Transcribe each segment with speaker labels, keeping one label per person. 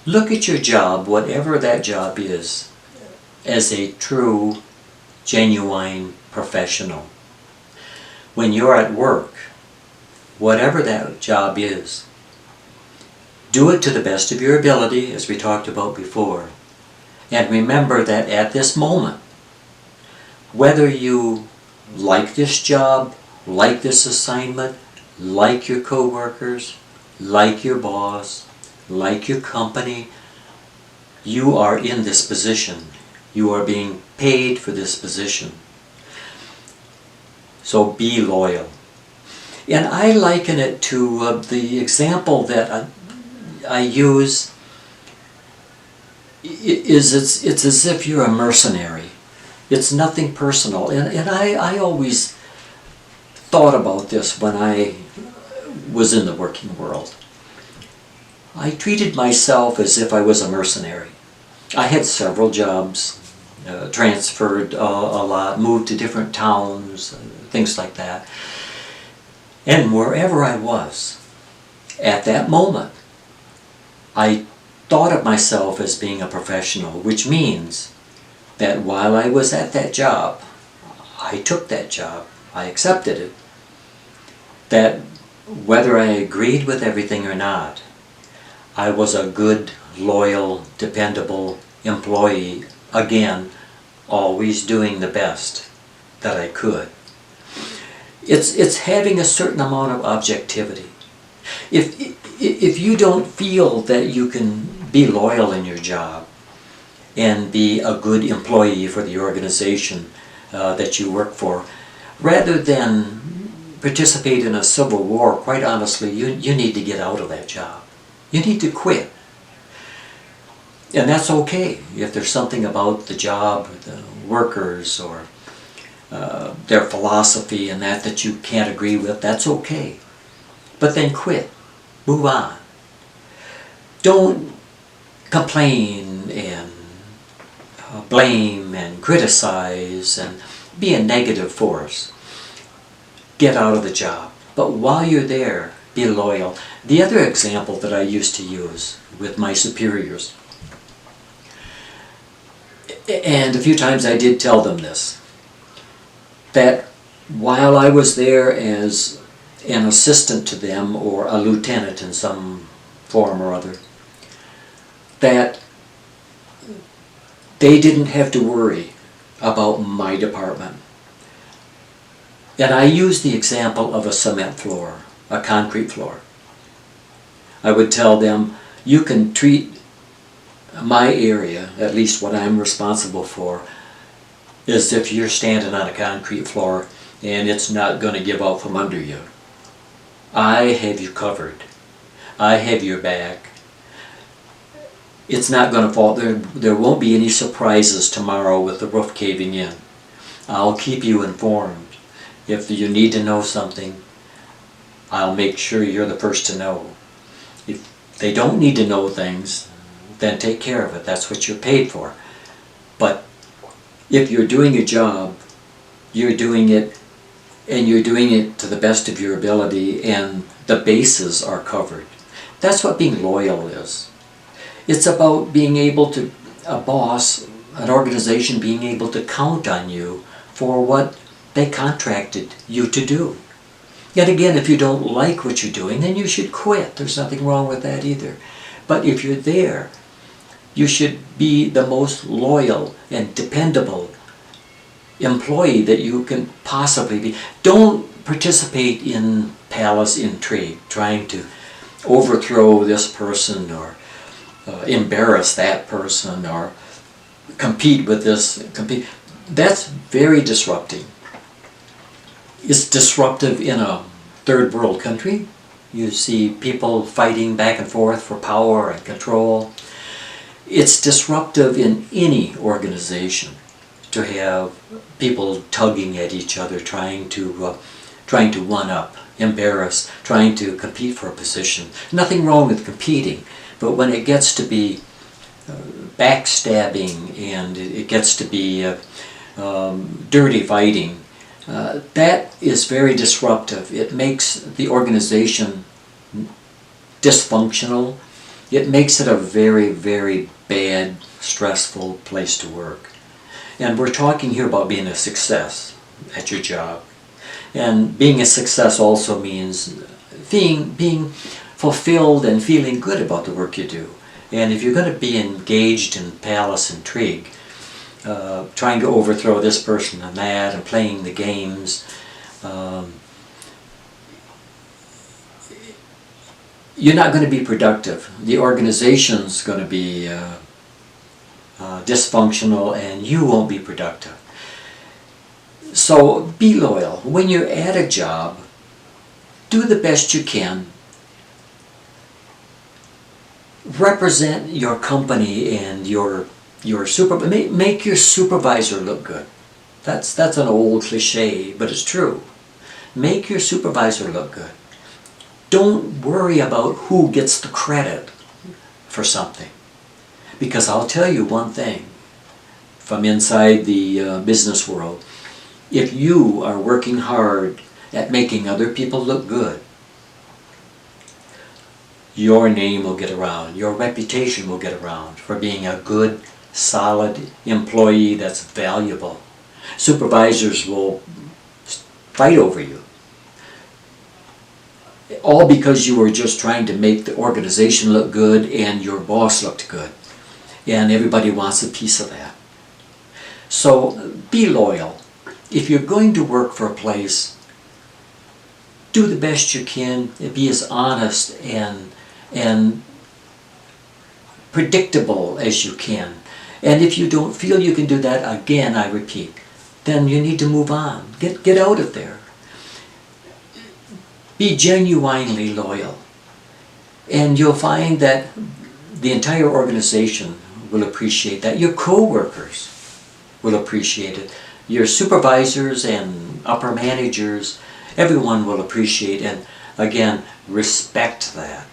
Speaker 1: Look at your job, whatever that job is, as a true, genuine professional. When you're at work, whatever that job is, do it to the best of your ability, as we talked about before. And remember that at this moment, whether you like this job, like this assignment, like your coworkers, like your boss, like your company, you are in this position. You are being paid for this position. So be loyal. And I liken it to the example that I use is it's as if you're a mercenary. It's nothing personal. And I always thought about this when I was in the working world. I treated myself as if I was a mercenary. I had several jobs, transferred a lot, moved to different towns, things like that. And wherever I was, at that moment, I thought of myself as being a professional, which means that while I was at that job, I took that job, I accepted it, that whether I agreed with everything or not, I was a good, loyal, dependable employee, again, always doing the best that I could. It's having a certain amount of objectivity. If you don't feel that you can be loyal in your job and be a good employee for the organization that you work for, rather than participate in a civil war, quite honestly, you need to get out of that job. You need to quit. And that's okay. If there's something about the job, the workers, or their philosophy and that you can't agree with, that's okay. But then quit. Move on. Don't complain and blame and criticize and be a negative force. Get out of the job. But while you're there, be loyal. The other example that I used to use with my superiors, and a few times I did tell them this, that while I was there as an assistant to them or a lieutenant in some form or other, that they didn't have to worry about my department. And I used the example of a cement floor, a concrete floor. I would tell them, you can treat my area, at least what I'm responsible for, as if you're standing on a concrete floor and it's not going to give out from under you. I have you covered. I have your back. It's not going to fall. There won't be any surprises tomorrow with the roof caving in. I'll keep you informed. If you need to know something, I'll make sure you're the first to know. If they don't need to know things, then take care of it. That's what you're paid for. But if you're doing a job, you're doing it, and you're doing it to the best of your ability, and the bases are covered. That's what being loyal is. It's about being able to, a boss, an organization being able to count on you for what they contracted you to do. Yet again, if you don't like what you're doing, then you should quit. There's nothing wrong with that either. But if you're there, you should be the most loyal and dependable employee that you can possibly be. Don't participate in palace intrigue, trying to overthrow this person or embarrass that person or compete with this. That's very disrupting. It's disruptive in a third world country. You see people fighting back and forth for power and control. It's disruptive in any organization to have people tugging at each other, trying to one-up, embarrass, trying to compete for a position. Nothing wrong with competing, but when it gets to be backstabbing and it gets to be dirty fighting, that is very disruptive. It makes the organization dysfunctional. it makes it a very, very bad, stressful place to work. And we're talking here about being a success at your job. And being a success also means being fulfilled and feeling good about the work you do. And if you're going to be engaged in palace intrigue, trying to overthrow this person and that, and playing the games, you're not going to be productive. The organization's going to be dysfunctional, and you won't be productive. So be loyal. When you're at a job, do the best you can. Represent your company and make your supervisor look good. That's an old cliche, but it's true. Make your supervisor look good. Don't worry about who gets the credit for something. Because I'll tell you one thing from inside the business world. If you are working hard at making other people look good, your name will get around. Your reputation will get around for being a good, solid employee that's valuable. Supervisors will fight over you. All because you were just trying to make the organization look good and your boss looked good. And everybody wants a piece of that. So be loyal. If you're going to work for a place, do the best you can, be as honest and predictable as you can. And if you don't feel you can do that, again, I repeat, then you need to move on. Get out of there. Be genuinely loyal. And you'll find that the entire organization will appreciate that. Your co-workers will appreciate it. Your supervisors and upper managers, everyone will appreciate and, again, respect that.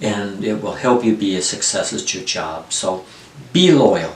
Speaker 1: And it will help you be a success at your job. So be loyal.